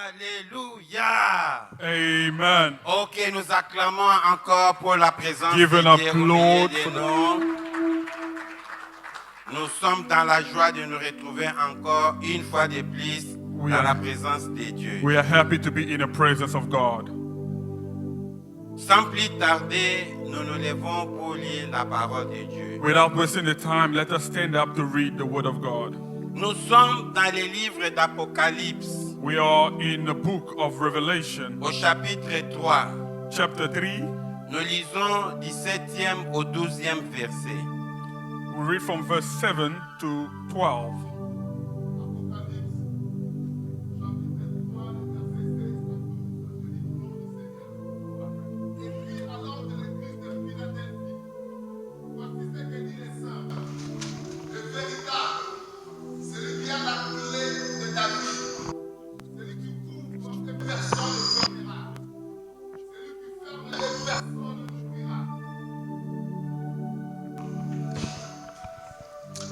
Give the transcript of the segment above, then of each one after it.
Alléluia. Amen. Ok, nous acclamons encore pour la présence Give de an Dieu au applaud milieu for de nous. Nous sommes dans la joie de nous retrouver encore une fois de plus dans la présence de Dieu. We are happy to be in the presence of God. Sans plus tarder, nous nous levons pour lire la parole de Dieu. Without wasting the time, let us stand up to read the Word of God. Nous sommes dans le livre d'Apocalypse, We are in the book of Revelation, au chapitre 3. chapter 3. Nous lisons du 7e au 12e verset. We read from verse 7 to 12.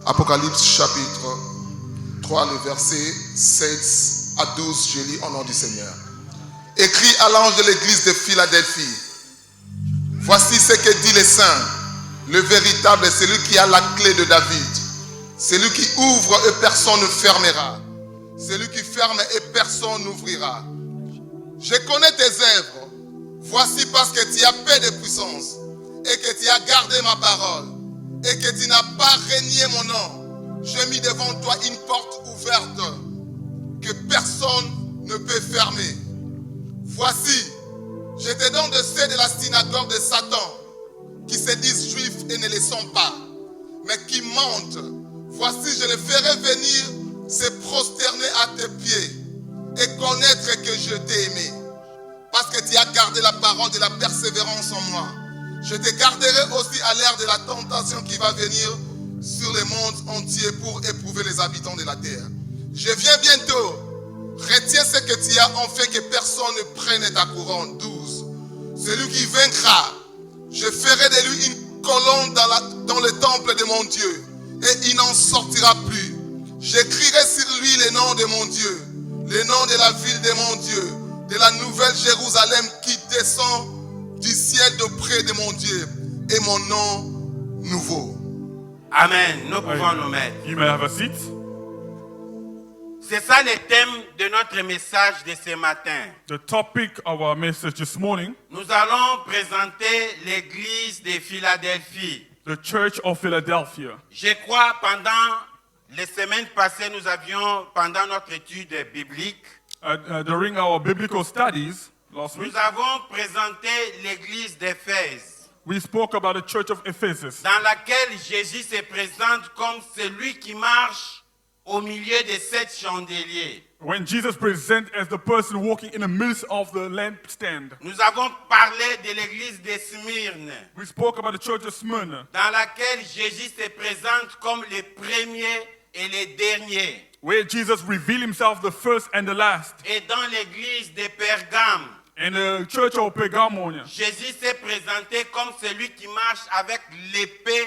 Apocalypse chapitre 3, le verset 7 à 12, je lis au nom du Seigneur. Écrit à l'ange de l'église de Philadelphie, voici ce que dit le Saint, le véritable, celui qui a la clé de David, celui qui ouvre et personne ne fermera, celui qui ferme et personne n'ouvrira. Je connais tes œuvres, voici parce que tu as peu de puissance et que tu as gardé ma parole et que tu n'as pas renié mon nom. J'ai mis devant toi une porte ouverte que personne ne peut fermer. Voici, je te donne de ceux de la synagogue de Satan qui se disent juifs et ne le sont pas, mais qui mentent. Voici, je les ferai venir se prosterner à tes pieds et connaître que je t'ai aimé. Parce que tu as gardé la parole de la persévérance en moi. Je te garderai aussi à l'ère de la tentation qui va venir sur le monde entier pour éprouver les habitants de la terre. Je viens bientôt. Retiens ce que tu as en fait que personne ne prenne ta couronne. 12. Celui qui vaincra, je ferai de lui une colonne dans le temple de mon Dieu et il n'en sortira plus. J'écrirai sur lui le nom de mon Dieu, le nom de la ville de mon Dieu, de la nouvelle Jérusalem qui descend du ciel d'auprès de mon Dieu et mon nom nouveau. Amen. Nous pouvons nous mettre. You may have a seat. C'est ça le thème de notre message de ce matin. The topic of our message this morning, Nous allons présenter l'église de Philadelphie. the Church of Philadelphia. Je crois pendant les semaines passées, nous avions, pendant notre étude biblique, During our biblical studies last week, nous avons présenté l'église d'Éphèse, we spoke about the Church of Ephesus, dans laquelle Jésus se présente comme celui qui marche au milieu de 7 chandeliers. when Jesus presented as the person walking in the midst of the lampstand. Nous avons parlé de l'église de Smyrne, We spoke about the Church of Smyrna, dans laquelle Jésus se présente comme le premier et le dernier. where Jesus revealed himself the first and the last. Et dans l'église de Pergame, And the Church of Pergamon, Jésus s'est présenté comme celui qui marche avec l'épée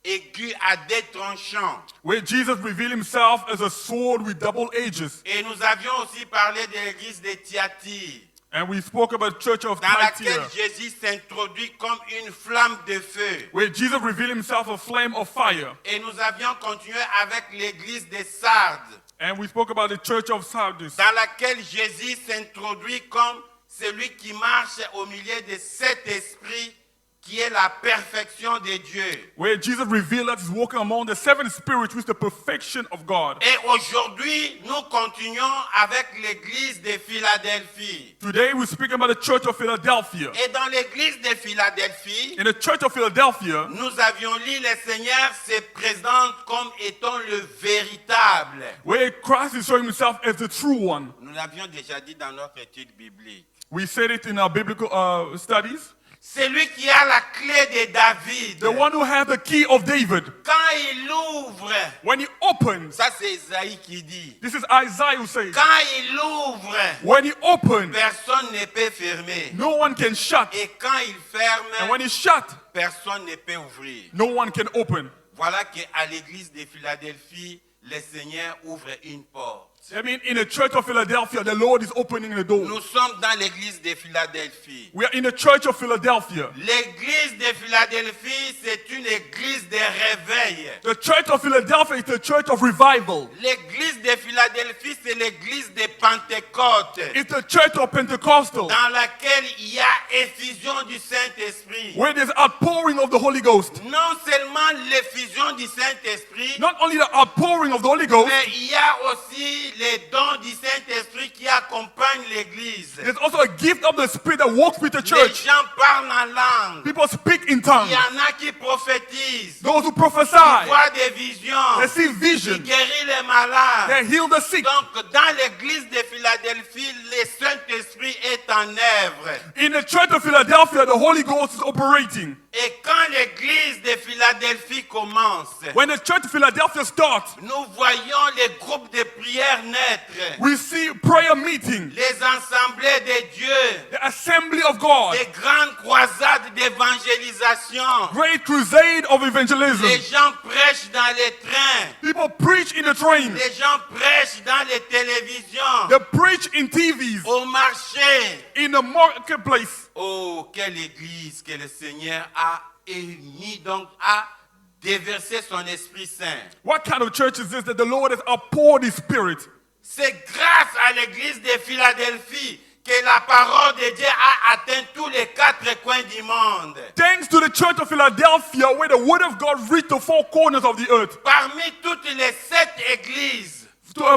aiguë à deux tranchants. where Jesus revealed himself as a sword with double edges. Et nous avions aussi parlé de l'église de Thyatire, And we spoke about the Church of dans laquelle Thyatira, Jésus s'introduit comme une flamme de feu. where Jesus revealed himself a flame of fire. Et nous avions continué avec l'église de Sardes, And we spoke about the Church of Sardis, dans laquelle Jésus s'introduit comme celui qui marche au milieu de cet esprit qui est la perfection de Dieu. where Jesus revealed that he's walking among the seven spirits, which is the perfection of God. Et aujourd'hui, nous continuons avec l'église de Philadelphie. Today we're speaking about the Church of Philadelphia. Et dans l'église de Philadelphie, In the Church of Philadelphia, nous avions lu le Seigneur se présente comme étant le véritable. where Christ is showing himself as the true one. Nous l'avions déjà dit dans notre étude biblique. We said it in our biblical studies. Celui qui a la clé de David. The one who had the key of David. Quand il ouvre, When he opens, ça c'est Isaïe qui dit. this is Isaiah who says, Quand il ouvre, when he opens, personne ne peut fermer. no one can shut. Et quand il ferme, And when he shut, personne ne peut ouvrir. no one can open. Voilà qu'à l'église de Philadelphie, le Seigneur ouvre une porte. I mean, in the church of Philadelphia, the Lord is opening the door. Nous sommes dans l'église de Philadelphie. We are in the church of Philadelphia. L'église de Philadelphie, c'est une église de réveil. The church of Philadelphia is the church of revival. L'église de Philadelphie, c'est l'église de Pentecôte, It's the church of Pentecostal, dans laquelle il y a effusion du Saint-Esprit. where there's outpouring of the Holy Ghost. Non seulement l'effusion du Saint-Esprit, Not only the outpouring of the Holy Ghost, mais il y a aussi les dons du Saint-Esprit qui accompagnent l'église. there's also a gift of the Spirit that walks with the Les church. gens parlent en langue. People speak in Il tongues. y en a qui prophétisent, Those who qui prophesy, voient des visions, they see qui vision, guérissent les malades. they heal the sick. Donc, dans l'église de Philadelphie, le Saint-Esprit est en œuvre. In the church of Philadelphia, the Holy Ghost is operating. Et quand l'église de Philadelphie commence, When the church of Philadelphia starts, nous voyons les groupes de prière naître, we see prayer meeting, les assemblées de Dieu, the assembly of God, des grandes croisades d'évangélisation. great crusade of Les evangelism. gens prêchent dans les trains, People preach in the train. les gens prêchent dans les télévisions, They preach in TVs, au marché. in the marketplace. Oh, quelle église que le Seigneur a émis, donc a déversé son Esprit Saint. What kind of church is this that the Lord has outpoured His Spirit? C'est grâce à l'église de Philadelphie que la parole de Dieu a atteint tous les quatre coins du monde. Thanks to the church of Philadelphia, where the word of God reached the four corners of the earth. Parmi toutes les 7 églises,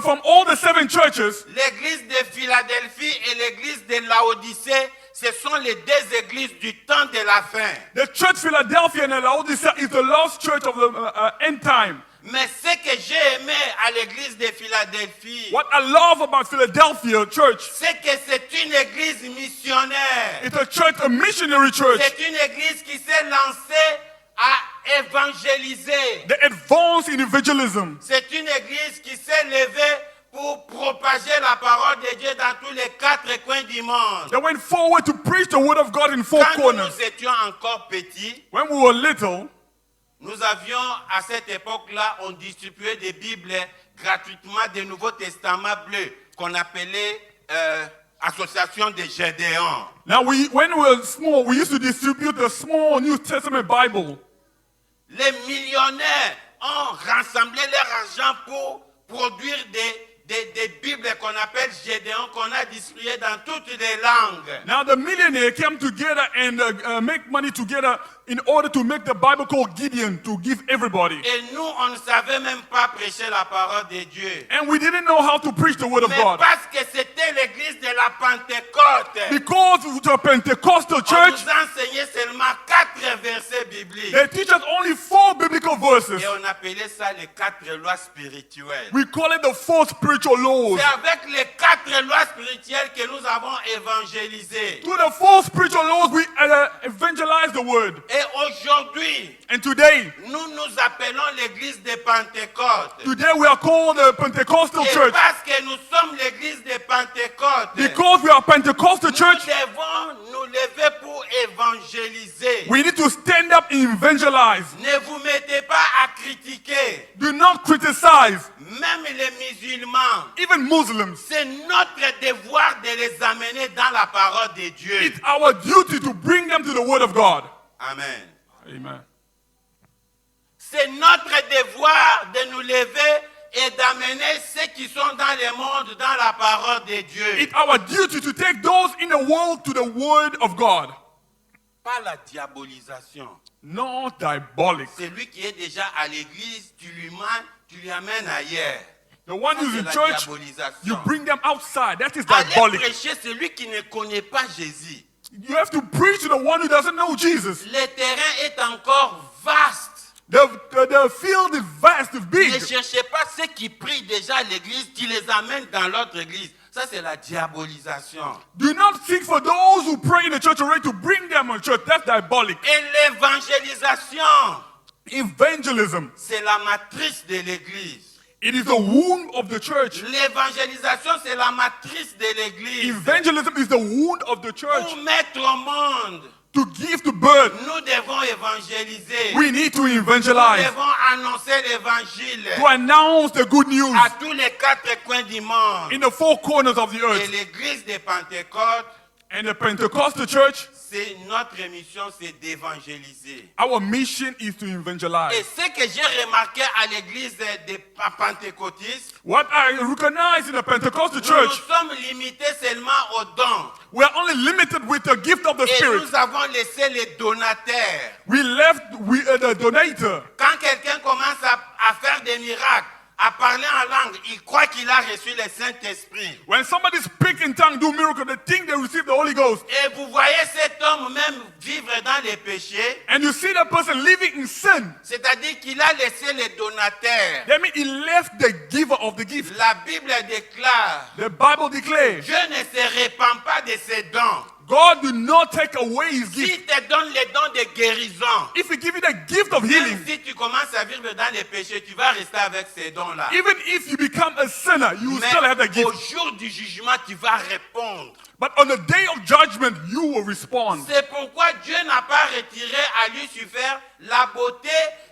From all the 7 churches, l'église de Philadelphie et l'église de Laodicée, ce sont les 2 églises du temps de la fin. the church Philadelphia and Laodicea is the last church of the end time. Mais ce que j'ai aimé à l'église de Philadelphie, What I love about Philadelphia church, c'est que c'est une église missionnaire. it's a church, a missionary church. C'est une église qui s'est lancée à évangéliser. They advance in evangelism. C'est une église qui s'est levée pour propager la parole de Dieu dans tous les 4 coins du monde. They went forward to preach the word of God in 4 Quand corners. nous étions encore petits, When we were little, nous avions à cette époque-là, on distribuait des Bibles gratuitement, des Nouveaux Testaments bleus qu'on appelait Association des Gédéons. now when we were small, we used to distribute the small New Testament Bible. Les millionnaires ont rassemblé leur argent pour produire des Bibles qu'on appelle Gédéon, qu'on a distribuées dans toutes les langues. Now the millionaire came together and make money together in order to make the Bible called Gideon to give everybody. Et nous, on ne savait même pas prêcher la parole de Dieu. And we didn't know how to preach the word of Mais God. parce que c'était l'église de la Pentecôte, Because it's a Pentecostal on church, nous enseignait seulement 4 versets bibliques. they teach us only 4 biblical verses. Et on appelait ça les 4 lois spirituelles. We call it the 4 spiritual laws. C'est avec les 4 lois spirituelles que nous avons évangélisé. Through the 4 spiritual laws, we evangelize the word. Et aujourd'hui, And today, nous nous appelons l'église de Pentecôte. today we are called the Pentecostal Et church. parce que nous sommes l'église de Pentecôte, Because we are Pentecostal nous church, devons nous lever pour évangéliser. we need to stand up and evangelize. Ne vous mettez pas à critiquer. Do not criticize. Même les musulmans, Even Muslims. c'est notre devoir de les amener dans la parole de Dieu. It's our duty to bring them to the word of God. Amen. Amen. C'est notre devoir de nous lever et d'amener ceux qui sont dans le monde dans la parole de Dieu. It's our duty to take those in the world to the word of God. Pas la diabolisation. Not diabolic. Celui qui est déjà à l'église, tu lui amènes ailleurs. The one Ça, who's c'est in la church, diabolisation. you bring them outside. That is Allez diabolic. prêcher celui qui ne connaît pas Jésus. You have to preach to the one who doesn't know Jesus. Le terrain est encore vaste. The field is vast, it's Ne big. cherchez pas ceux qui prient déjà à l'église, tu les amènes dans l'autre église. Ça, c'est la diabolisation. Do not seek for those who pray in the church already to bring them to church. That's diabolic. Et l'évangélisation, Evangelism c'est la matrice de l'église. It is the womb of the church. L'évangélisation, c'est la matrice de l'église. Evangelism is the wound of the church. Pour mettre au monde, To give to birth, nous devons évangéliser. we need to Nous evangelize, devons annoncer l'évangile to announce the good news à tous les quatre coins du monde. in the four corners of the Et earth. l'église de Pentecôte, And the Pentecostal church, c'est notre mission, c'est d'évangéliser. our mission is to Et evangelize. ce que j'ai remarqué à l'église des pentecôtistes, What I recognize in the Pentecostal nous church, nous sommes limités seulement aux dons. we are only limited with the gift of the Et Spirit. nous avons laissé les donataires. We left the donator. Quand quelqu'un commence à faire des miracles, à parler en langue, il croit qu'il a reçu le Saint-Esprit. When somebody speaks in tongues, do miracle, they think they receive the Holy Ghost. Et vous voyez cet homme même vivre dans les péchés, And you see that person living in sin. c'est-à-dire qu'il a laissé les donataires. That means he left the giver of the gift. La Bible déclare, The Bible declares, Dieu ne se répand pas de ses dons. God do not take away his gift. S'il te donne les dons de guérison, If he give you the gift of même healing, si tu commences à vivre dans les péchés, tu vas rester avec ces dons-là. even if you become a sinner, you will still have the Mais au gift. jour du jugement, tu vas répondre. But on the day of judgment, you will respond. C'est pourquoi Dieu n'a pas retiré à Lucifer la beauté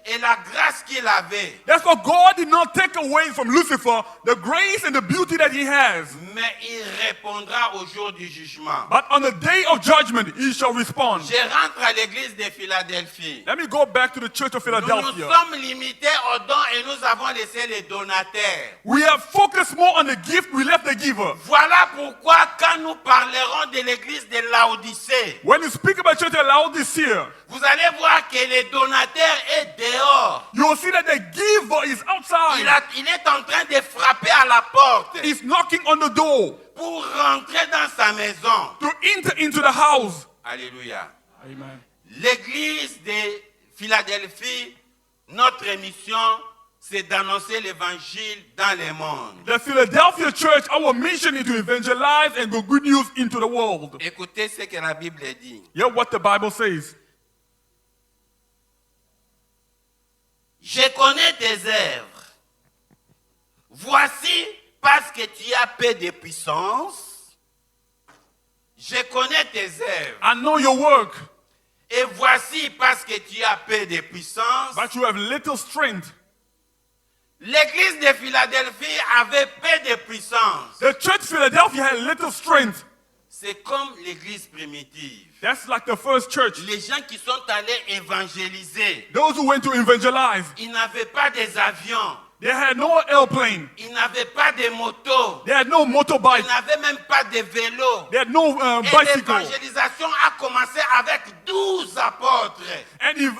et la grâce qu'il avait. That's why God did not take away from Lucifer the grace and the beauty that he has. Mais il répondra au jour du jugement. But on the day of judgment, he shall respond. Je rentre à l'église de Philadelphie. Let me go back to the church of Nous nous Philadelphia. sommes limités aux dons et nous avons laissé les donataires. We have focused more on the gift, we left the giver. Voilà pourquoi quand nous parlerons de l'église de Laodicée, When you speak about church at Laodicea, vous allez voir que le donateur est dehors. you will see that the giver is outside. Il est en train de frapper à la porte He's knocking on the door pour rentrer dans sa maison. to enter into the house. Alléluia. Amen. L'église de Philadelphie, notre mission, c'est d'annoncer l'évangile dans le monde. The Philadelphia church, our mission is to evangelize and go good news into the world. Écoutez ce que la Bible dit. Hear what the Bible says. Je connais tes œuvres. Voici parce que tu as peu de puissance. Je connais tes œuvres. I know your work, Et voici parce que tu as peu de puissance. but you have little strength. L'église de Philadelphie avait peu de puissance. The church Philadelphia had little strength. C'est comme l'église primitive. That's like the first church. Les gens qui sont allés évangéliser, Those who went to evangelize, ils n'avaient pas des avions, they had no airplane. ils n'avaient pas de motos, They had no motorbike. ils n'avaient même pas de vélos. They had no Et bicycle. l'évangélisation a commencé avec 12 apôtres. And if,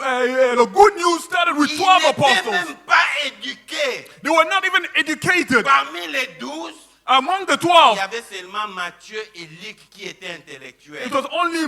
the good news started with Ils 12 n'étaient apostles. même pas éduqués. They were not even educated. Parmi les 12, Among the il 12, y avait seulement Matthieu et Luc qui étaient intellectuels. it was only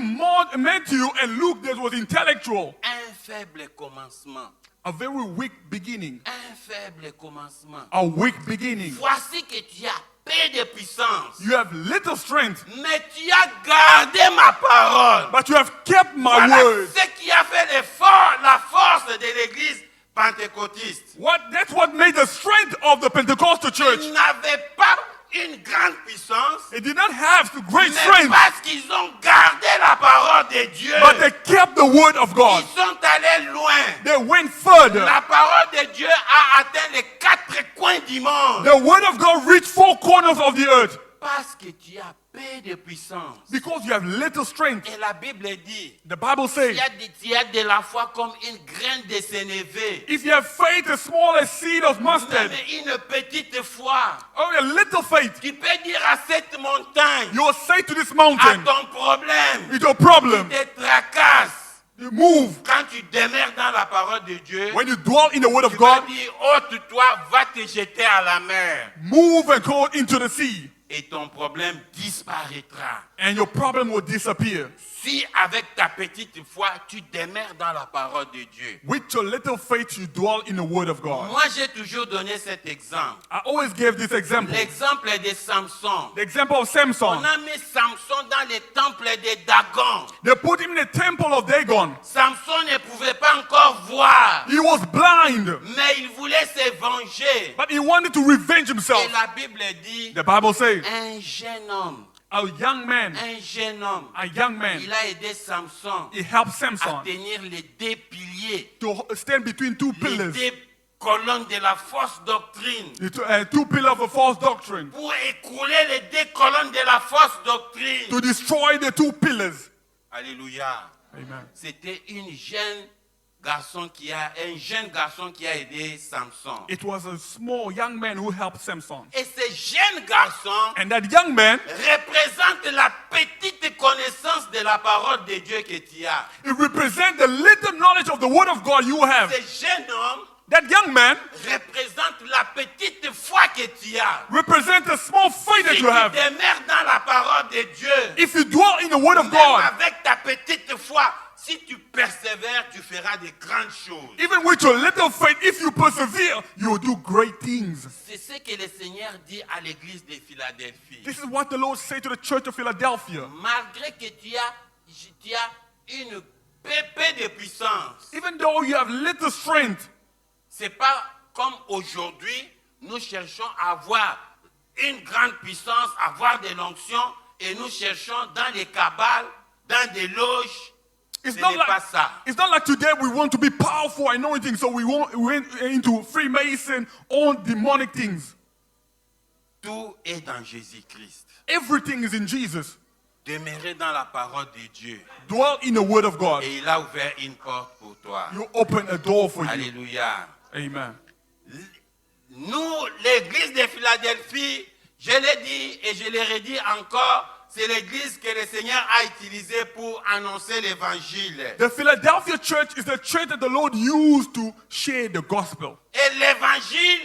Matthew and Luke that was intellectual. Un faible commencement. A very weak beginning. Un faible commencement. A weak beginning. Voici que tu as peu de puissance. You have little strength, Mais tu as gardé ma parole. but you have kept my Voilà word. ce qui a fait la force de l'église pentecôtiste. That's what made the strength of the Pentecostal church. Ils n'avaient pas une grande puissance, They did not have the great mais strength, parce qu'ils ont gardé la parole de Dieu. but they kept the word of God. Ils sont allés loin. They went further. La parole de Dieu a atteint les quatre coins du monde. The word of God reached four corners of the earth Parce que tu as peu de puissance. because you have little strength. Et la Bible dit, The Bible says, il y a de la foi comme une graine de sénévé. if you have faith as small as seed of Même mustard, une petite foi. or a little faith, Tu peux dire à cette montagne, you will say to this à mountain, ton problème, it's a problem, te tracasse. you move. Quand tu demeures dans la parole de Dieu, When you dwell in the word of tu vas God, dire, ôte-toi, va te jeter à la mer. move and go into the sea. et ton problème disparaîtra. and your problem will disappear. Si avec ta petite foi, tu demeures dans la parole de Dieu. With your little faith, you dwell in the word of God. Moi, j'ai toujours donné cet exemple. I always give this example. L'exemple de Samson. The example of On Samson. a mis Samson dans les temples de Dagon. They put him in the temple of Dagon. Samson ne pouvait pas encore voir, He was blind, mais il voulait se venger. but he wanted to revenge Et himself. la Bible dit, The Bible says, un jeune homme, a young man, il a aidé Samson he helped à Samson tenir les deux piliers, to stand between two les pillars, deux colonnes de la fausse doctrine, two pillars of a false doctrine, pour écrouler les deux colonnes de la fausse doctrine. to destroy the two pillars. Alléluia. Amen. C'était un jeune garçon qui a aidé Samson. It was a small young man who helped Samson. Et ce jeune garçon And that young man, représente la petite connaissance de la parole de Dieu que tu as. it represents the little knowledge of the word of God you have. Ce jeune homme That young man représente la petite foi que tu as. represents the small faith that Si you tu have. demeures dans la parole de Dieu, If you dwell in the word of même God, avec ta petite foi, si tu persévères, tu feras de grandes choses. even with your little faith, if you persevere, you will do great things. C'est ce que le Seigneur dit à l'église de Philadelphie. This is what the Lord said to the church of Philadelphia. Malgré que tu as une pépée de puissance, Even though you have little strength, c'est pas comme aujourd'hui, nous cherchons à avoir une grande puissance, avoir de l'onction, et nous cherchons dans les cabales, dans des loges. it's Ce not n'est pas like ça. it's not like today we want to be powerful and anointing, so we went into Freemason on demonic things. Tout est dans Jésus-Christ. Everything is in Jesus. Demeurer dans la parole de Dieu. Dwell in the word of God. Et il a ouvert une porte pour toi. You open a door for you. Alléluia. Amen. Nous, l'église de Philadelphie, je l'ai dit et je l'ai redit encore, c'est l'église que le Seigneur a utilisée pour annoncer l'évangile. The Philadelphia church is the church that the Lord used to share the gospel. Et l'évangile,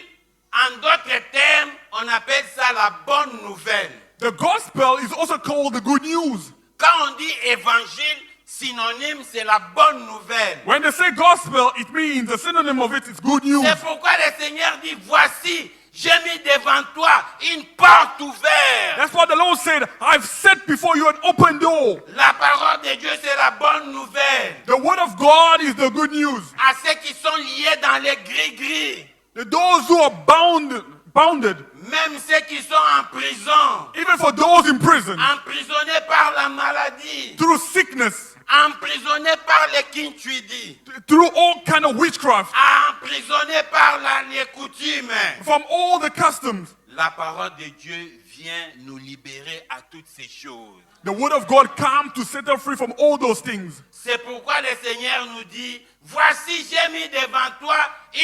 en d'autres termes, on appelle ça la bonne nouvelle. The gospel is also called the good news. Quand on dit évangile, synonyme, c'est la bonne nouvelle. When they say gospel, it means the synonym of it is good news. C'est pourquoi le Seigneur dit, voici, j'ai mis devant toi une porte ouverte. That's why the Lord said, I've set before you an open door. La parole de Dieu, c'est la bonne nouvelle. The word of God is the good news. À ceux qui sont liés dans les gris-gris, Those who are bounded, même ceux qui sont en prison, even for those in prison, emprisonnés par la maladie, through sickness, emprisonnés par les quintuidi, through all kind of witchcraft, emprisonnés par les coutumes. from all the customs. La parole de Dieu vient nous libérer à toutes ces choses. The word of God comes to set us free from all those things. C'est pourquoi le Seigneur nous dit, voici j'ai mis devant toi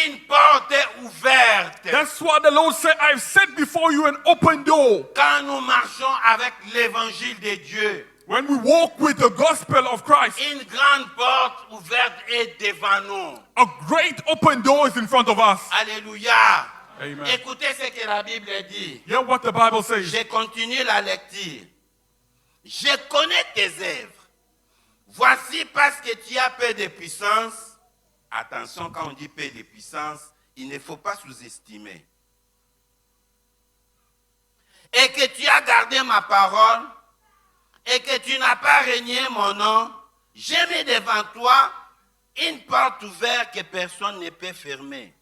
une porte ouverte. That's why the Lord said, I've set before you an open door. Quand nous marchons avec l'évangile de Dieu, When we walk with the gospel of Christ, une grande porte ouverte est devant nous. a great open door is in front of us. Alléluia. Amen. Écoutez ce que la Bible dit. Hear what the Bible says. Je continue la lecture. Je connais tes œuvres. Voici parce que tu as peu de puissance. Attention, quand on dit peu de puissance, il ne faut pas sous-estimer. Et que tu as gardé ma parole, et que tu n'as pas renié mon nom, j'ai mis devant toi une porte ouverte que personne ne peut fermer.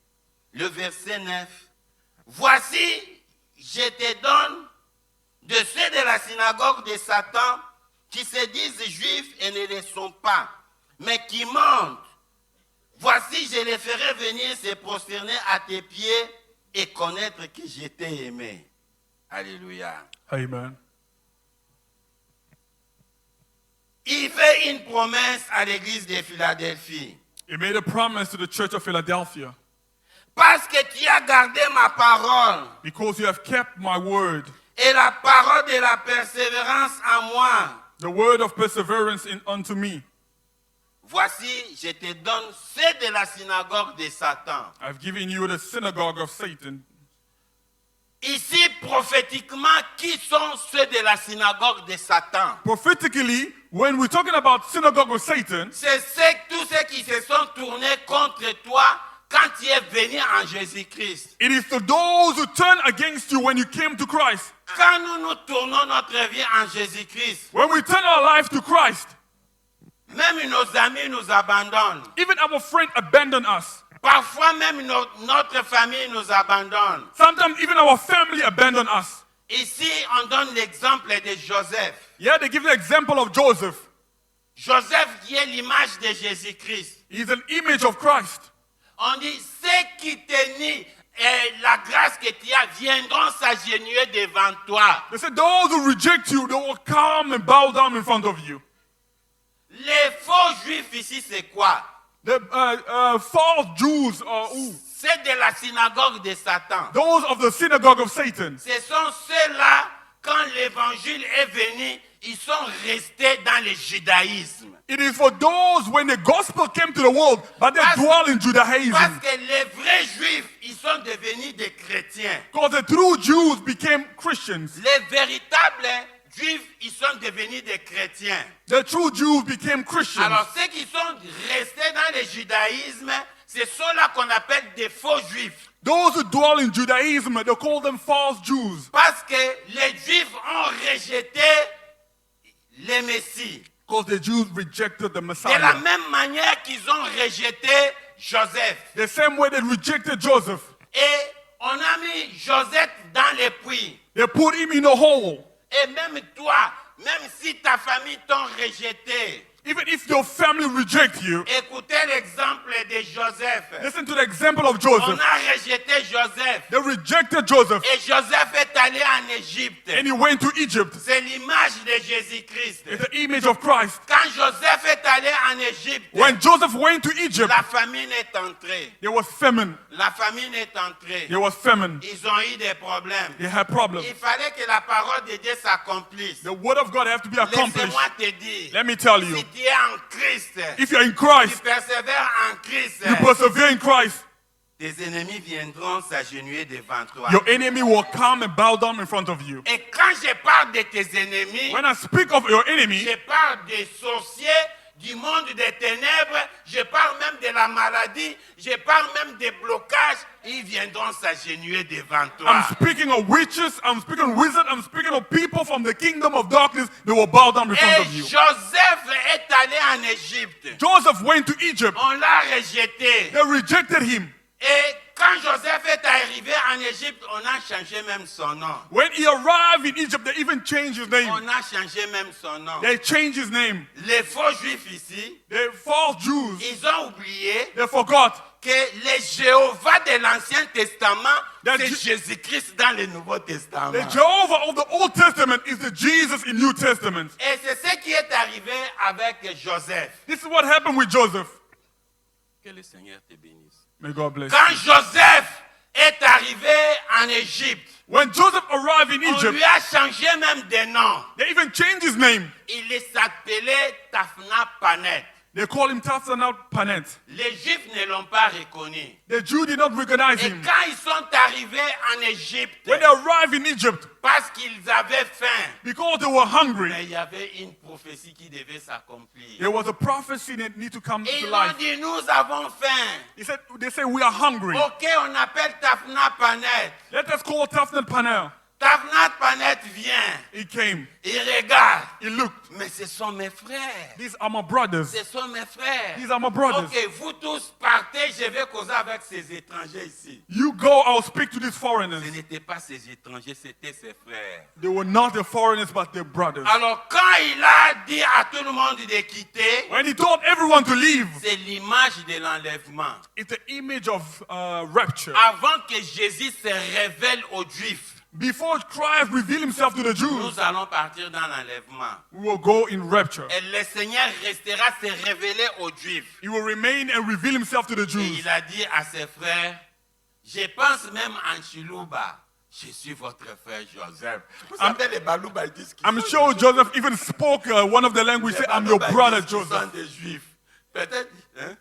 Le verset 9. Voici, je te donne de ceux de la synagogue de Satan qui se disent juifs et ne le sont pas, mais qui mentent. Voici, je les ferai venir se prosterner à tes pieds et connaître que je t'ai aimé. Alléluia. Amen. Il fait une promesse à l'église de Philadelphie. He made a promise to the church of Philadelphia. Parce que tu as gardé ma parole Because you have kept my word, et la parole de la persévérance en moi. the word of perseverance unto me. Voici, je te donne ceux de la synagogue de Satan. I've given you the synagogue of Satan. Ici, prophétiquement, qui sont ceux de la synagogue de Satan? Prophetically, when we're talking about synagogue of Satan, C'est tous ceux qui se sont tournés contre toi quand tu es venu en Jésus-Christ. it is to those who turn against you when you came to Christ. Quand nous tournons notre vie en Jésus-Christ, When we turn our life to Christ, même nos amis nous abandonnent. even our friend abandon us. Parfois même notre famille nous abandonne. Sometimes even our family abandon us. Ici, on donne l'exemple de Joseph. Yeah, they give the example of Joseph. Joseph qui est l'image de Jésus-Christ. He's an image of Christ. On dit, ceux qui te nient et la grâce que tu as viendront s'agenouiller devant toi. They said those who reject you, they will come and bow down in front of you. Les faux juifs ici, c'est quoi? The false Jews are C'est de la synagogue de Satan. those of the synagogue of Satan. Ce sont ceux-là, quand l'évangile est venu, ils sont restés dans le judaïsme. It is for those when the gospel came to the world, but they dwell in Parce Judaism. que les vrais juifs, ils sont devenus des chrétiens. Because the true Jews became Christians. Les véritables juifs, ils sont devenus des chrétiens. The true Jews became Christians. Alors ceux qui sont restés dans le judaïsme, c'est ceux-là qu'on appelle des faux juifs. Those who dwell in Judaism, they call them false Jews. Parce que les juifs ont rejeté le Messie. Because the Jews rejected the De la Messiah. même manière qu'ils ont rejeté Joseph. The same way they rejected Joseph. Et on a mis Joseph dans le puits. They put him in a hole. Et même toi, même si ta famille t'ont rejeté, Even if your family reject you, écoutez l'exemple de Joseph. listen to the example of On Joseph. a rejeté Joseph. They rejected Joseph Et Joseph est allé en Égypte. and he went to Egypt. C'est l'image de Jésus-Christ. It's the image of Christ. Quand Joseph est allé en Égypte, When Joseph went to Egypt, la famine est entrée. there was famine. La famine est entrée. There was famine. Ils ont eu des problèmes. They had problems. Il fallait que la parole de Dieu s'accomplisse. The word of God has to be accomplished. Laissez-moi te dire, Let me tell you, si tu es en Christ, if you're in tu Christ, persévères en Christ, you persevere in Christ, tes ennemis viendront s'agenouiller devant toi. your enemy will come and bow down in front of you. Et quand je parle de tes ennemis, When I speak of your enemy, je parle des sorciers, du monde des ténèbres, je parle même de la maladie, je parle même des blocages, ils viendront s'agenouiller devant toi. I'm speaking of witches, I'm speaking of wizards, I'm speaking of people from the kingdom of darkness. They will bow down in front Et of you. Joseph est allé en Égypte. Joseph went to Egypt. On l'a rejeté. They rejected him. Et quand Joseph est arrivé en Égypte, on a changé même son nom. When he arrived in Egypt, they even changed his name. On a changé même son nom. They changed his name. Les faux juifs ici, The false Jews, ils ont oublié they forgot que le Jéhovah de l'Ancien Testament, That c'est Je- Jésus-Christ dans le Nouveau Testament. the Jehovah of the Old Testament is the Jesus in New Testament. Et c'est ce qui est arrivé avec Joseph. This is what happened with Joseph. Que le Seigneur te bénisse. May God bless Quand you. Joseph est arrivé en Égypte, When Joseph arrived in on Egypt, lui a changé même de nom. they even changed his name. Il s'appelait Taphna Panet. They called him Tatsanat Panet. Les Juifs ne l'ont pas reconnu. The Jews did not recognize Et him. quand ils sont arrivés en Égypte, When they arrived in Egypt, parce qu'ils avaient faim, because they were hungry, mais il y avait une prophétie qui devait s'accomplir. there was a prophecy that needed to come Et to ils ont life. dit, nous avons faim. They said, we are hungry. Ok, on appelle Taphna Panet. Let us call Tatsanat Panel. Taphna Panet vient. He came. Il regarde. He looked. Mais ce sont mes frères. These are my brothers. Ce sont mes frères. These are my brothers. Ok, vous tous partez, je vais causer avec ces étrangers ici. You go, I'll speak to these foreigners. Ce n'étaient pas ces étrangers, c'était ses frères. They were not the foreigners, but their brothers. Alors quand il a dit à tout le monde de quitter, When he told everyone to leave, c'est l'image de l'enlèvement. it's the image of rapture. Avant que Jésus se révèle aux Juifs, Before Christ revealed himself to the Jews, nous allons partir dans l'enlèvement. we will go in rapture. Et le Seigneur restera se révéler aux Juifs. He will remain and reveal himself to the Et Jews. il a dit à ses frères, je pense même en Chilouba, je suis votre frère Joseph. Vous savez, les Balouba, ils disent qu'ils I'm sont sure des Joseph even spoke one of the languages. Les Say, I'm your Balouba, ils brother, disent qu'ils sont Joseph. des Juifs. Peut-être, hein?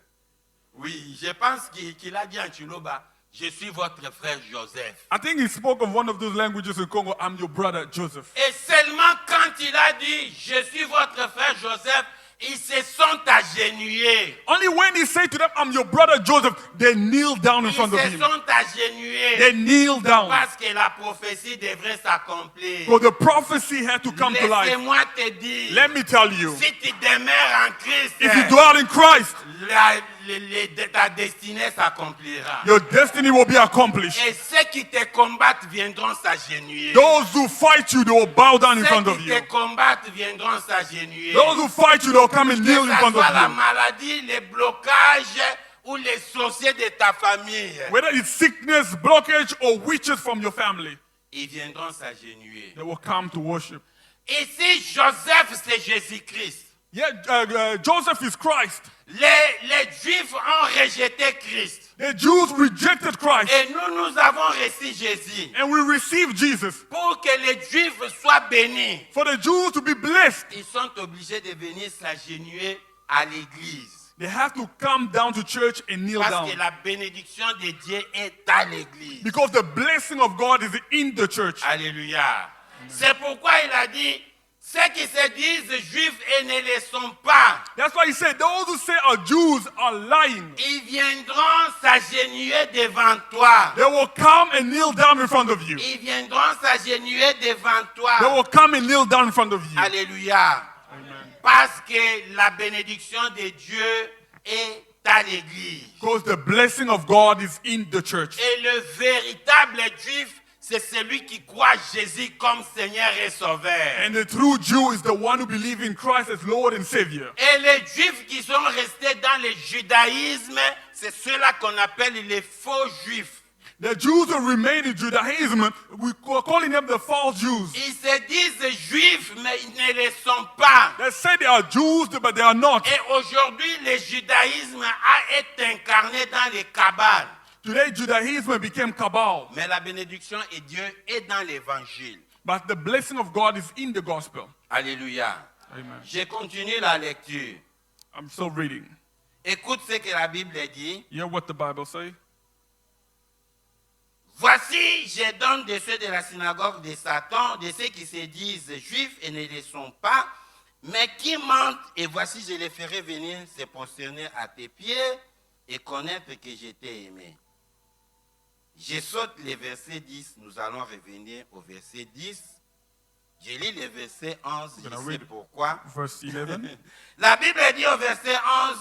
Oui, je pense qu'il a dit en Chilouba, je suis votre frère Joseph. I think he spoke of one of those languages in Congo. I'm your brother Joseph. Et seulement quand il a dit, je suis votre frère Joseph, ils se sont agenouillés. Only when he said to them, I'm your brother Joseph, they kneel down in Ils front of se him. sont agenouillés. They kneel down. Parce que la prophétie devrait s'accomplir. So the prophecy had to come to life. Laissez-moi te dire, Let me tell you, si tu demeures en Christ, if you dwell in Christ, ta destinée s'accomplira. your destiny will be accomplished. Et ceux qui te combattent viendront s'agenouiller. Those who fight you, they will bow down in Ceux front of qui you. te combattent viendront s'agenouiller. Those who fight you, they'll come and Que kneel in ce front soit la of you. maladie, les blocages ou les sorciers de ta famille, Whether it's sickness, blockage, or witches from your family, ils viendront s'agenouiller. they will come to worship. Ici, Joseph, c'est Jésus-Christ. Yeah, Joseph is Christ. Les Juifs ont rejeté Christ. The Jews rejected Christ, Et nous avons reçu Jésus. and we received Jesus. Pour que les Juifs soient bénis, For the Jews to be blessed, ils sont obligés de venir s'agenouiller à l'église. they have to come down to church and kneel Parce down. que la bénédiction de Dieu est à l'église. Because the blessing of God is in the church. Alléluia. C'est pourquoi il a dit, ceux qui se disent juifs et ne le sont pas, That's why he said, those who say are Jews are lying. ils viendront s'agenouiller devant toi. They will come and kneel down in front of you. Ils viendront s'agenouiller devant They toi. will come and kneel down in front of you. Alléluia. Parce que la bénédiction de Dieu est à l'église. Because the blessing of God is in the church. Et le véritable juif, c'est celui qui croit Jésus comme Seigneur et Sauveur. And the true Jew is the one who believes in Christ as Lord and Savior. Et les juifs qui sont restés dans le judaïsme, c'est ceux-là qu'on appelle les faux juifs. The Jews who remain in Judaism, we are calling them the false Jews. Ils se disent juifs, mais ils ne le sont pas. They say they are Jews, but they are not. Et aujourd'hui, le judaïsme a été incarné dans les kabbales. Today, Judaism became Cabal. Mais la bénédiction de Dieu est dans l'évangile. But the blessing of God is in the gospel. Alléluia. Amen. Je continue la lecture. I'm still reading. Écoute ce que la Bible dit. Hear what the Bible says. Voici, je donne de ceux de la synagogue de Satan, de ceux qui se disent juifs et ne le sont pas, mais qui mentent, et voici, je les ferai venir se prosterner à tes pieds et connaître que je t'ai aimé. Je saute le verset 10, nous allons revenir au verset 10. Je lis le verset 11, je sais pourquoi. Verse 11. La Bible dit au verset 11,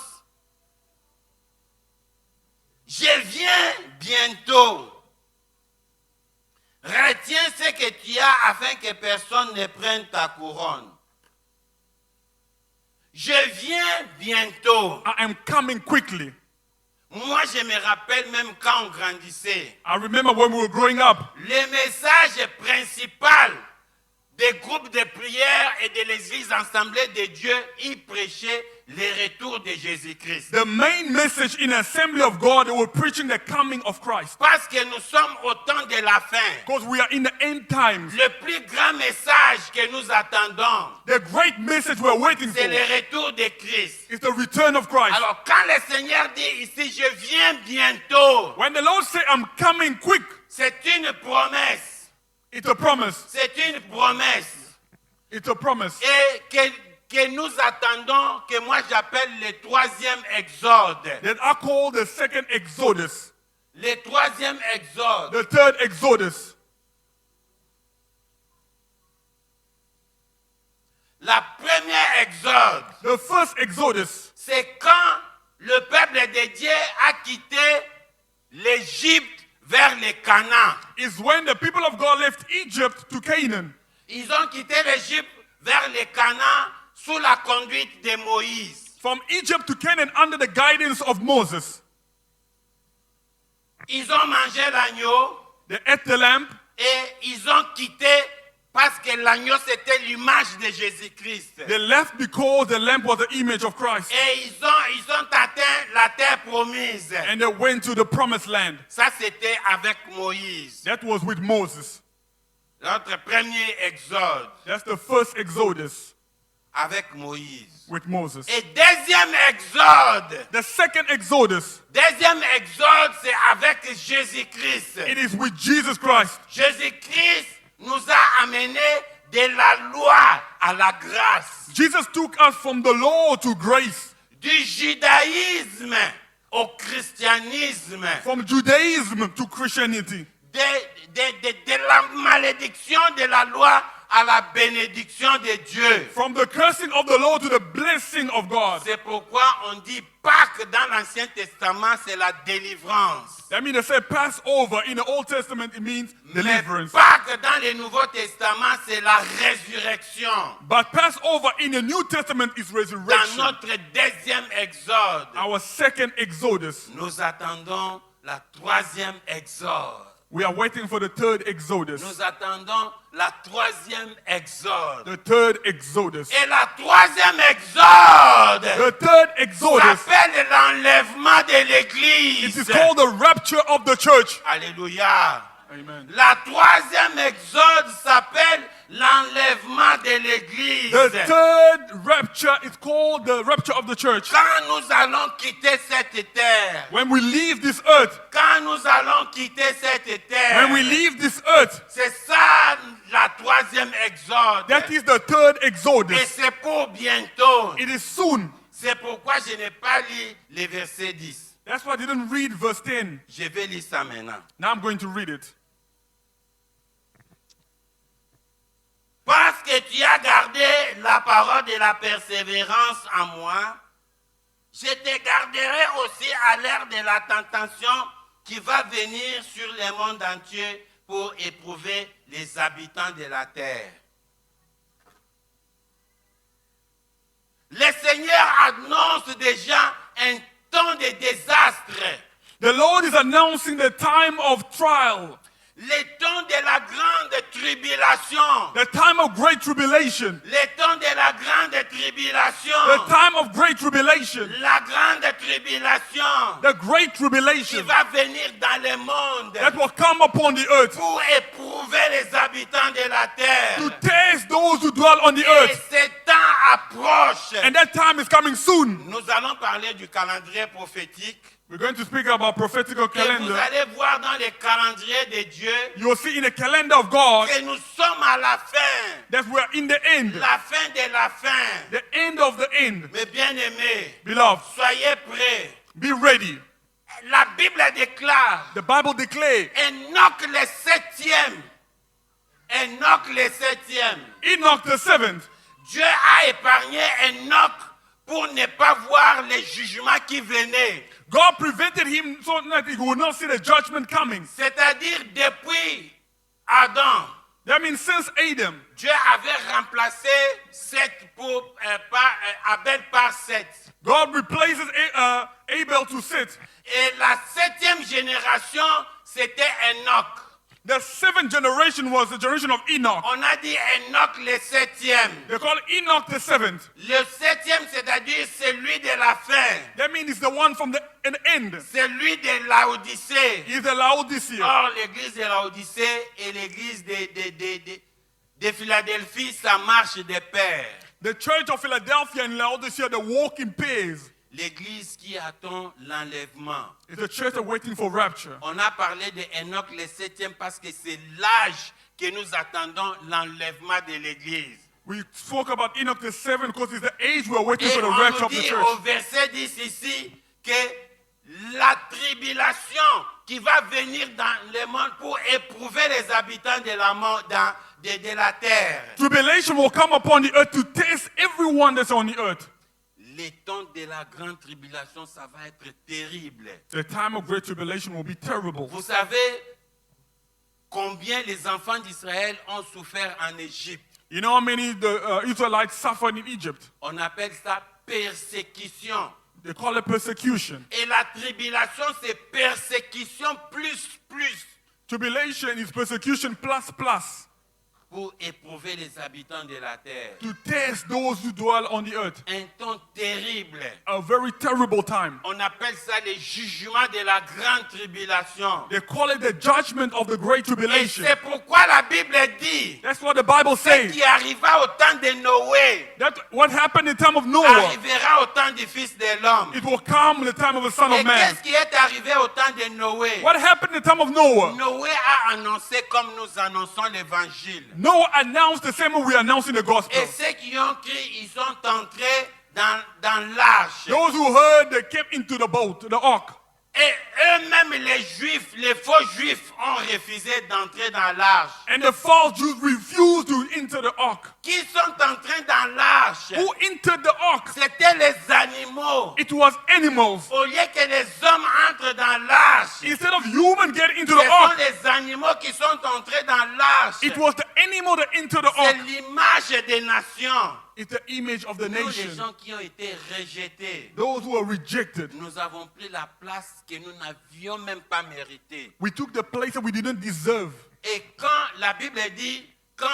je viens bientôt. Retiens ce que tu as afin que personne ne prenne ta couronne. Je viens bientôt. I am coming quickly. Moi, je me rappelle même quand on grandissait. I remember when we were growing up, Le message principal des groupes de prière et de l'église assemblée de Dieu, ils prêchaient le retour de Jésus-Christ. the main message in Assembly of God, they were preaching the coming of Christ. Parce que nous sommes au temps de la fin. Because we are in the end times. Le plus grand message que nous attendons, The great message we're waiting c'est for le retour de Christ. is the return of Christ. Alors, quand le Seigneur dit ici, je viens bientôt, When the Lord say, I'm coming quick, c'est une promesse. it's a promise. C'est une promesse. It's a promise. Et que nous attendons, que moi j'appelle le troisième exode. That I call the second Exodus, Le troisième exode. the third Exodus. La première exode, The first Exodus c'est quand le peuple de Dieu a quitté l'Égypte vers le Canaan. is when the people of God left Egypt to Canaan. Ils ont quitté l'Égypte vers le Canaan sous la conduite de Moïse. From Egypt to Canaan under the guidance of Moses. Ils ont mangé l'agneau They ate the lamb et ils ont quitté parce que l'agneau c'était l'image de Jésus-Christ. They left because the lamb was the image of Christ. Et ils ont atteint la terre promise. And they went to the promised land. Ça c'était avec Moïse. That was with Moses. Notre premier exode. That's the first Exodus. avec Moïse. with Moses. Et deuxième exode. The second Exodus, Deuxième exode, c'est avec Jésus-Christ. it is with Jesus Christ. Jésus-Christ nous a amenés de la loi à la grâce, Jesus took us from the law to grace, du judaïsme au christianisme, from Judaism to Christianity, de la malédiction de la loi à la bénédiction de Dieu. from the cursing of the law to the blessing of God. C'est pourquoi on dit Pâques dans l'Ancien Testament, c'est la délivrance. That means they say Passover in the Old Testament, it means Mais deliverance. Pâques dans le Nouveau Testament, c'est la résurrection. But Passover in the New Testament is Dans resurrection. notre deuxième exode, Our second Exodus. nous attendons la troisième exode. We are waiting for the third Exodus. Nous attendons la troisième exode. The third Exodus. Et la troisième exode The third Exodus, s'appelle l'enlèvement de it l'église. is called the rapture of the church. Alléluia. Amen. La troisième exode s'appelle l'enlèvement de l'église. The third rapture is called the rapture of the church. Quand nous allons quitter cette terre, When we leave this earth, quand nous allons quitter cette terre, when we leave this earth, c'est ça la troisième exode. that is the third Et Exodus. c'est pour bientôt. It is soon. C'est pourquoi je n'ai pas lu les versets 10. That's why I didn't read verse 10. Je vais lire ça maintenant. Now I'm going to read it. Parce que tu as gardé la parole de la persévérance en moi, je te garderai aussi à l'heure de la tentation qui va venir sur le monde entier pour éprouver les habitants de la terre. Le Seigneur annonce déjà un temps de désastre, The Lord is announcing the time of trial, le temps de la grande tribulation, the time of great tribulation, le temps de la grande tribulation, the time of great tribulation, la grande tribulation the great qui tribulation va venir dans le monde that will come upon the earth pour éprouver les habitants de la terre. to test those who dwell on the Et earth. ce temps approche. And that time is coming soon. Nous allons parler du calendrier prophétique. We're going to speak about prophetical Et vous calendar. allez voir dans le calendrier de Dieu You will see in the calendar of God que nous sommes à la fin. that we are in the end, La fin de la fin. the end of the end. Mes bien-aimés, Beloved, soyez prêts. be ready. La Bible déclare, The Bible declares, Enoch le septième. Enoch le septième. Enoch the seventh, Dieu a épargné Enoch pour ne pas voir les jugements qui venaient. God prevented him so that he would not see the judgment coming. C'est-à-dire depuis Adam, That means since Adam, Dieu avait remplacé Abel par Seth. God replaces Abel to Seth. Et la septième génération, c'était Enoch. The seventh generation was the generation of Enoch. On a dit Enoch le septième. They call Enoch the seventh. Le septième, c'est-à-dire celui de la fin. That means it's the one from the end. Celui de Laodicée. He's the Laodicea. Or, l'église de Laodicée et l'église de Philadelphie, ça marche de pair. The church of Philadelphia and Laodicea, they walk in pairs. L'église qui attend l'enlèvement. It's a church that's waiting for rapture. On a parlé de Enoch le septième parce que c'est l'âge que nous attendons l'enlèvement de l'église. We spoke about Enoch the seventh because it's the age we're waiting Et for the on rapture nous of the dit au church. verset 10 ici que la tribulation qui va venir dans le monde pour éprouver les habitants de la terre. Tribulation will come upon the earth to test everyone that's on the earth. Les temps de la grande tribulation, ça va être terrible. The time of great tribulation will be terrible. Vous savez combien les enfants d'Israël ont souffert en Égypte? You know how many the Israelites suffered in Egypt? On appelle ça persécution. They call it persecution. Et la tribulation, c'est persécution plus. Tribulation is persecution plus plus. pour éprouver les habitants de la terre. to test those who dwell on the earth. Un temps terrible. A very terrible time. On appelle ça le jugement de la grande tribulation. They call it the judgment of the great Et tribulation. c'est pourquoi la Bible dit That's what the Bible ce says. qui arriva au temps de Noé That what happened in the time of Noah, arrivera au temps du Fils de l'homme. it will come in the time of the Son Et of Man. qu'est-ce qui est arrivé au temps de Noé? What happened in the time of Noah? Noé a annoncé comme nous annonçons l'évangile. Noah announced the same way we are announcing the gospel. Et ceux qui ont cru, ils sont entrés dans l'arche. Those who heard, they came into the boat, the ark. Et eux-mêmes, les juifs, les faux juifs, ont refusé d'entrer dans l'arche. And the false Jews refused to enter the ark. Qui sont entrés dans l'arche? Who entered the ark? C'était les animaux. It was animals. Au lieu que les hommes entrent dans l'arche, Instead of human getting into ce the sont ark, les animaux qui sont entrés dans l'arche. it was the animal that entered the C'est ark. l'image des nations. It's the image of the Nous, les nation. gens qui ont été rejetés, Those who were rejected. nous avons pris la place que nous n'avions même pas méritée. We took the place that we didn't deserve. Et quand la Bible dit, quand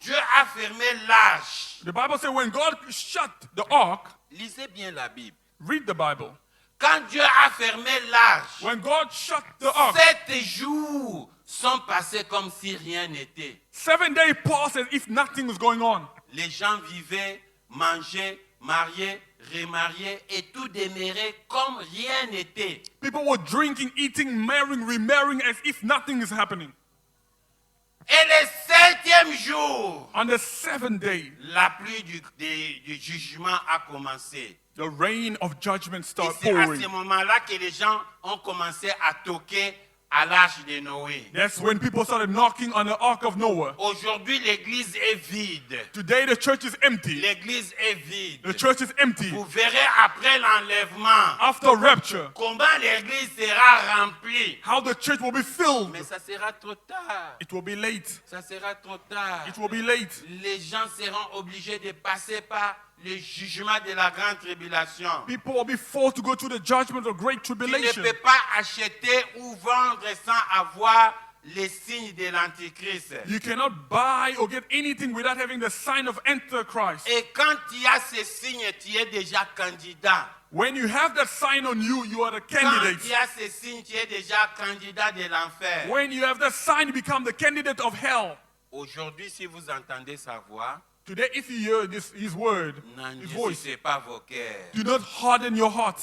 Dieu a fermé l'arche, The Bible says when God shut the ark, lisez bien la Bible. read the Bible. Quand Dieu a fermé l'arche, When God shut the ark, 7 jours sont passés comme si rien n'était. 7 days passed as if nothing was going on. Les gens vivaient, mangeaient, mariaient, remariaient et tout demeurait comme rien n'était. People were drinking, eating, marrying, remarrying as if nothing is happening. Et le 7e jour, On the 7th day, la pluie du jugement a commencé. the rain of judgment Et started c'est à pouring. ce moment-là que les gens ont commencé à toquer à l'arche de Noé. That's when people started knocking on the ark of Noah. Aujourd'hui, l'église est vide. Today the church is empty. L'église est vide. The church is empty. Vous verrez après l'enlèvement After rapture, comment l'église sera remplie. how the church will be filled. Mais ça sera trop tard. It will be late. Ça sera trop tard. It will be late. Les gens seront obligés de passer par le jugement de la grande tribulation. People will be forced to go through the judgment of great Tu ne tribulation. peux pas acheter ou vendre sans avoir les signes de l'Antichrist. You cannot buy or get anything without having the sign of Antichrist. Et quand tu as ces signes, tu es déjà candidat. When you have that sign on you, you are the Quand candidate. tu as ces signes, tu es déjà candidat de l'enfer. When you have that sign, you become the candidate of hell. Aujourd'hui, si vous entendez sa voix, Today, if you hear his word, his voice, n'endurcissez pas vos cœurs. do not harden your heart.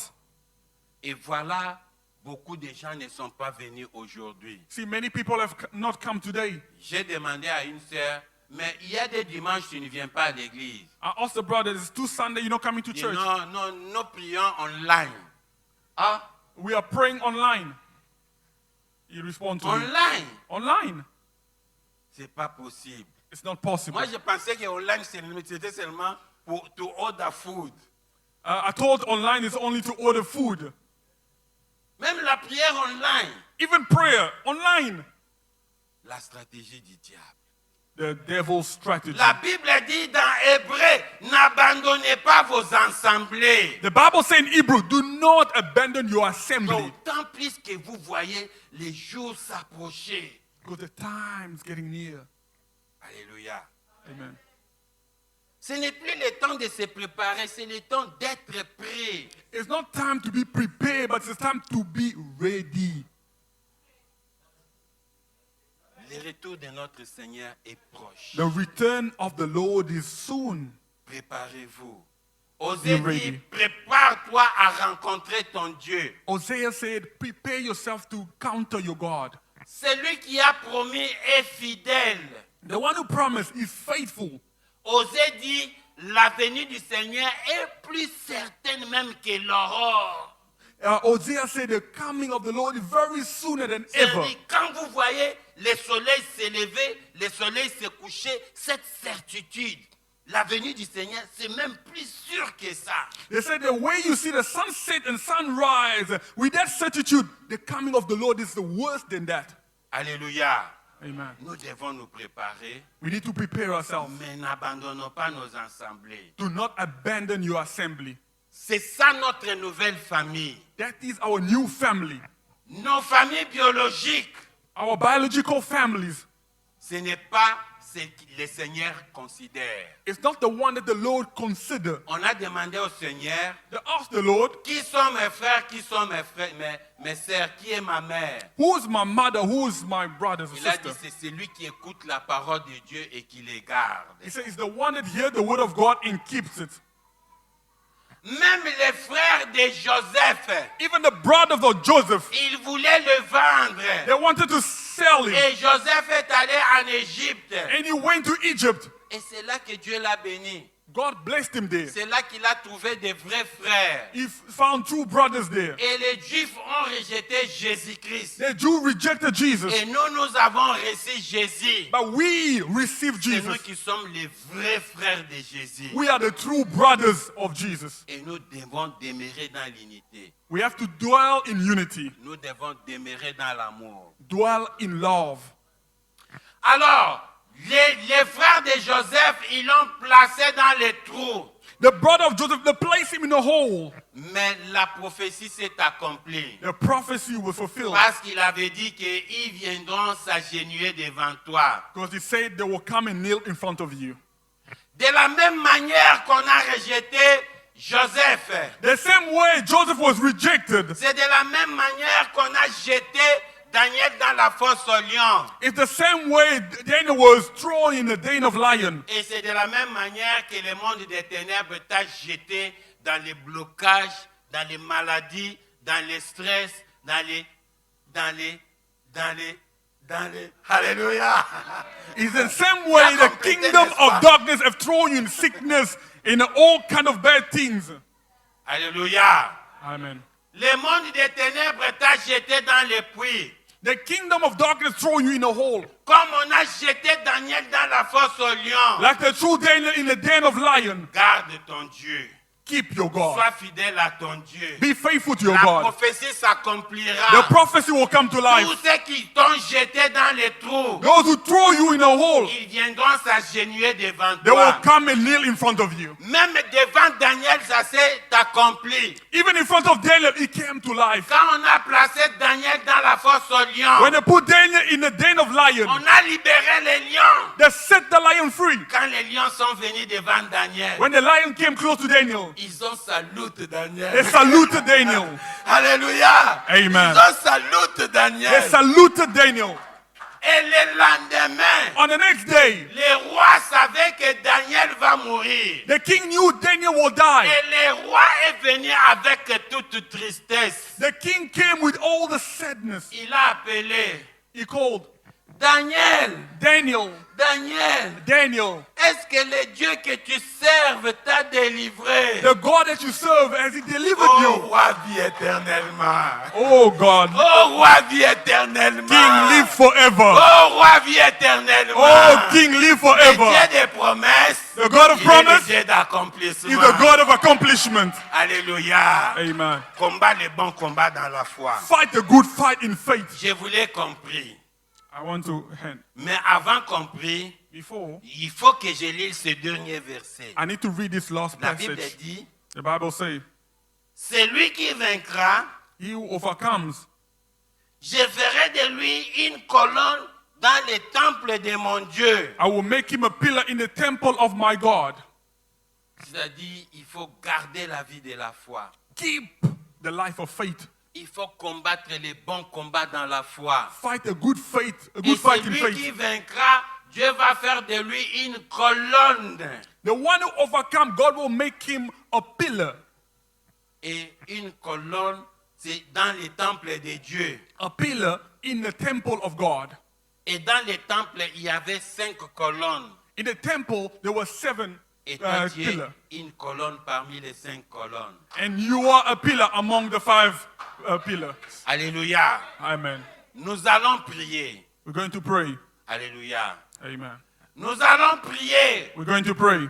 Et voilà, beaucoup de gens ne sont pas venus aujourd'hui. See, many people have not come today. J'ai demandé à une sœur, mais il y a des dimanches, tu ne viens pas à l'église. I asked the brother, it's 2 Sunday, you're not coming to Il dit, church. non, non, nous prions online. Ah, We are praying online. He responds to me. online? Online. C'est pas possible. It's not possible. Moi, je pensais que online, c'était seulement pour to order food. I thought online is only to order food. Même la prière online, Even prayer, online. la stratégie du diable. The devil's strategy. La Bible dit dans Hébreu, n'abandonnez pas vos assemblées. The Bible says in Hebrew, do not abandon your assembly. D'autant plus que vous voyez les jours s'approcher. Because the time's getting near. Alléluia. Amen. Ce n'est plus le temps de se préparer, c'est le temps d'être prêt. It's not time to be prepared, but it's time to be ready. Le retour de notre Seigneur est proche. The return of the Lord is soon. Préparez-vous. Osez Be ready. dire, prépare-toi à rencontrer ton Dieu. Hosea said, prepare yourself to counter your God. Celui qui a promis est fidèle. The one who promised is faithful. Osez dire, la venue du Seigneur est plus certaine même que l'aurore. Hosea said the coming of the Lord is very sooner than ever. C'est-à-dire, quand vous voyez le soleil se lever, le soleil se coucher, cette certitude, la venue du Seigneur, c'est même plus sûr que ça. They said the way you see the sunset and sunrise, with that certitude, the coming of the Lord is the worse than that. Alléluia. Amen. Nous devons nous préparer, We need to prepare ourselves. mais n'abandonnons pas nos assemblées. Do not abandon your assembly. C'est ça notre nouvelle famille. That is our new family. Nos familles biologiques, Our biological families. ce n'est pas ce que le Seigneur considère. It's not the one that the Lord considered. On a demandé au Seigneur, They asked the Lord, qui sont mes frères, qui sont mes sœurs, qui est ma mère? who is my mother, who is my brothers and Il a dit, sisters? c'est celui qui écoute la parole de Dieu et qui les garde. He said, it's the one that hears the word of God and keeps it. Même les frères de Joseph, Even the brothers of Joseph, ils voulaient le vendre. they wanted to sell him. Et Joseph est allé en Égypte. And he went to Egypt. Et c'est là que Dieu l'a béni. God blessed him there. C'est là qu'il a trouvé des vrais frères. He found two brothers there. Et les Juifs ont rejeté Jésus-Christ. The Jew rejected Jesus, Et nous avons reçu Jésus. but we received C'est nous Jesus. qui sommes les vrais frères de Jésus. We are the true brothers of Jesus. Et nous devons demeurer dans l'unité. We have to dwell in unity, Nous devons demeurer dans l'amour. dwell in love. Alors, les frères de Joseph, ils l'ont placé dans les trous. The brother of Joseph, they placed him in a hole. Mais la prophétie s'est accomplie. The prophecy was fulfilled Parce qu'il avait dit qu'ils viendront s'agenouiller devant toi. because he said they will come and kneel in front of you. De la même manière qu'on a rejeté Joseph, The same way Joseph was rejected, c'est de la même manière qu'on a jeté Daniel dans la fosse au lion. it's the same way Daniel was thrown in the den of lion. Et c'est de la même manière que le monde des ténèbres t'a jeté dans les blocages, dans les maladies, dans les stress, dans les... Alléluia. It's the same way the kingdom of darkness have thrown you in sickness, in all kind of bad things. Alléluia. Amen. Le monde des ténèbres t'a jeté dans les puits. The kingdom of darkness thrown you in a hole. Comme on a jeté Daniel dans la fosse au lion. Like the true Daniel in the den of lion. Garde ton Dieu. Keep your God. Sois fidèle à ton Dieu. Be faithful to your La God. prophétie s'accomplira. The prophecy will come to Tous life. ceux qui t'ont jeté dans les trous, Those who throw you in a hole, ils viendront s'agenouiller devant they will toi. come and kneel in front of you. Même devant Daniel, ça s'est accompli. Even in front of Daniel, it came to life. Quand on a placé Daniel dans la fosse au lion, When they put Daniel in the den of lion, on a libéré les lions. they set the lion free. Quand les lions sont venus devant Daniel, When the lion came close to Daniel, ils ont salué they Daniel. saluted Daniel. Alléluia. Amen. Ils ont salué They Daniel. saluted Daniel. Et le lendemain, On the next day, le roi savait que Daniel va mourir. the king knew Daniel will die. Et le roi est venu avec toute tristesse. The king came with all the sadness. Il a appelé He called Daniel. Daniel. Daniel, Daniel, est-ce que le Dieu que tu serves t'a délivré? the God that you serve, has he delivered Oh, you? roi, vis éternellement. Oh God, Oh, roi, vis éternellement. King, live forever. Oh, roi, vis éternellement. Oh, King, live Le forever. Dieu des promesses. The God of Il est le promise Dieu is d'accomplissement. the God of accomplishment. Alléluia. Amen. Combat le bon combat dans la foi. Fight the good fight in faith. Je vous l'ai compris. I want to hand. Mais avant compris, Before, il faut que je lise ce dernier verset. I need to read this last La Bible passage. dit, The Bible says, celui qui vaincra, he who overcomes, je ferai de lui une colonne dans le temple de mon Dieu. I will make him a pillar in the temple of my God. C'est-à-dire, il faut garder la vie de la foi. Keep the life of faith. Il faut combattre les bons combats dans la foi. Fight a good faith, a Et good fight in celui qui faith. vaincra, Dieu va faire de lui une colonne. The one who overcomes, God will make him a pillar. Et une colonne, c'est dans le temple de Dieu. A pillar in the temple of God. Et dans le temple, il y avait 5 colonnes. In the temple, there were 7 Et toi, tu es pillars. une colonne parmi les 5 colonnes. And you are a pillar among the 5 pillars. Alléluia. Amen. Nous allons prier. We're going to pray. Alléluia. Amen. Nous allons prier. We're going to pray.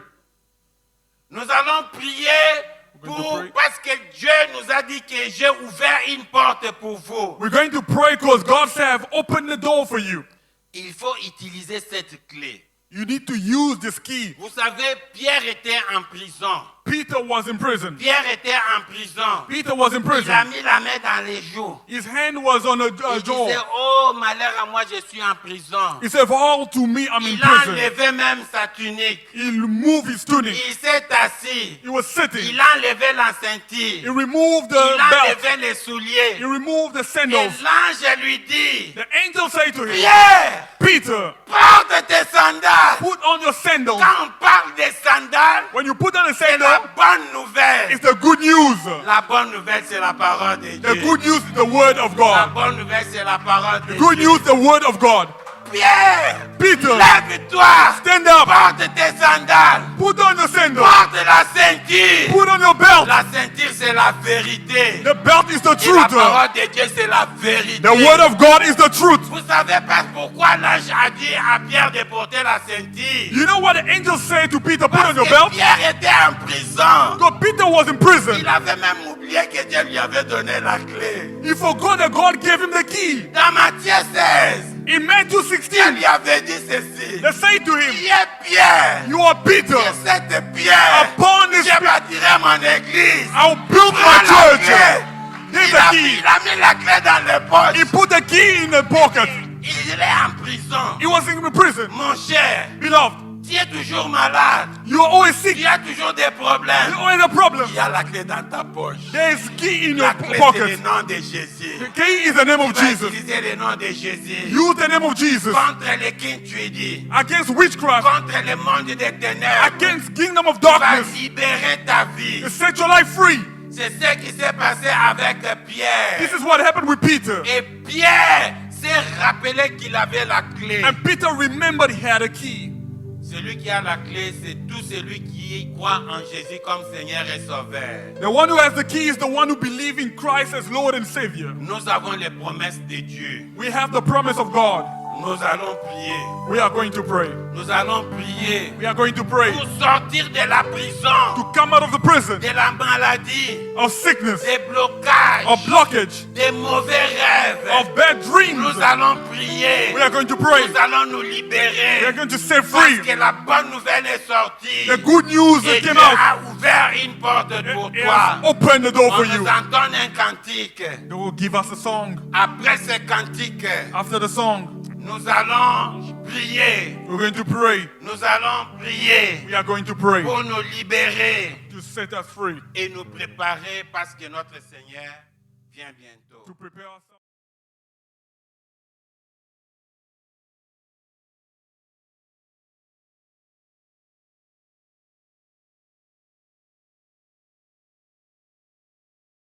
Nous allons prier We're going to pray. parce que Dieu nous a dit que j'ai ouvert une porte pour vous. We're going to pray because God said, I've opened the door for you. Il faut utiliser cette clé. You need to use this key. Vous savez, Pierre était en prison. Peter was in prison. Pierre était en prison. Peter was in Il a prison. mis la main dans les joues. His hand was on a Il jaw. disait, oh, malheur à moi, je suis en prison. He said, for all to me, I'm in Il a prison. enlevé même sa tunique. He moved his tunic. Il s'est assis. He was sitting. Il a enlevé la He ceinture. removed the Il a belt. enlevé les souliers. He removed the Et sandals. l'ange lui dit, The angel said to him, Pierre, Peter, porte tes sandales. put on your sandals. Quand on parle des sandales, When you put on the c'est la sandal, bonne nouvelle. it's the good news. La bonne nouvelle, c'est la parole de The Dieu. good news is the word of La God. bonne nouvelle, c'est la parole de Good Dieu. news, the word of God. Pierre, Peter, lève-toi. stand up. Porte tes sandales. Put on your sandals. Porte la ceinture. Put on your belt. La ceinture, c'est la vérité. The belt is the Et la truth. parole de Dieu, c'est la vérité. The word of God is the truth. Vous savez pas pourquoi l'ange a dit à Pierre de porter la ceinture? You know what the angel said to Peter? Put Parce on your que belt. Pierre était en prison. So Peter was in prison. Il avait même oublié que Dieu lui avait donné la clé. He forgot that God gave him the key. Dans Matthieu 16, In Matthew Dieu 16, lui avait dit ceci. they say to him, Qui est Pierre? you are Peter. Et cette pierre, Upon this je bâtirai mon église. I'll build my Prends la church. clé. Here's Il a, the key. il a mis la clé dans les poches. He put the key in the pocket. Il est en prison. He was in prison. Mon cher, Beloved, tu es toujours malade. you are always sick. Tu as toujours des You problèmes. always a problem. Il y a la clé dans ta poche. There is key in your La clé, c'est pocket. le nom de Jésus. The key is the name of Tu vas Jesus. utiliser le nom de Jésus Use the name of Jesus contre les quintuidies, against witchcraft, contre le monde des ténèbres. against kingdom of Tu vas darkness. libérer ta vie. To set your life free. C'est ce qui s'est passé avec Pierre. This is what happened with Peter. Et Pierre s'est rappelé qu'il avait la clé. And Peter remembered he had a key. Celui qui a la clé, c'est tout celui qui croit en Jésus comme Seigneur et Sauveur. The one who has the key is the one who believes in Christ as Lord and Savior. Nous avons les promesses de Dieu. We have the promise of God. Nous allons prier. We are going to pray. Nous allons prier We are going to pray pour sortir de la prison, to come out of the prison de la maladie, of sickness, des blocages, of blockage, des mauvais rêves. of bad dreams. Nous allons prier. We are going to pray. Nous allons nous We are libérer. going to set Parce free. que la bonne nouvelle est sortie. The good news Et that Dieu came out. a ouvert une porte pour He toi. has opened the door On for nous you. entonne un cantique. They will give us a song. Après ce cantique, After the song, nous allons prier. we're going to pray. Nous allons prier We are going to pray pour nous libérer to set us free. et nous préparer parce que notre Seigneur vient bientôt. To prepare ourselves.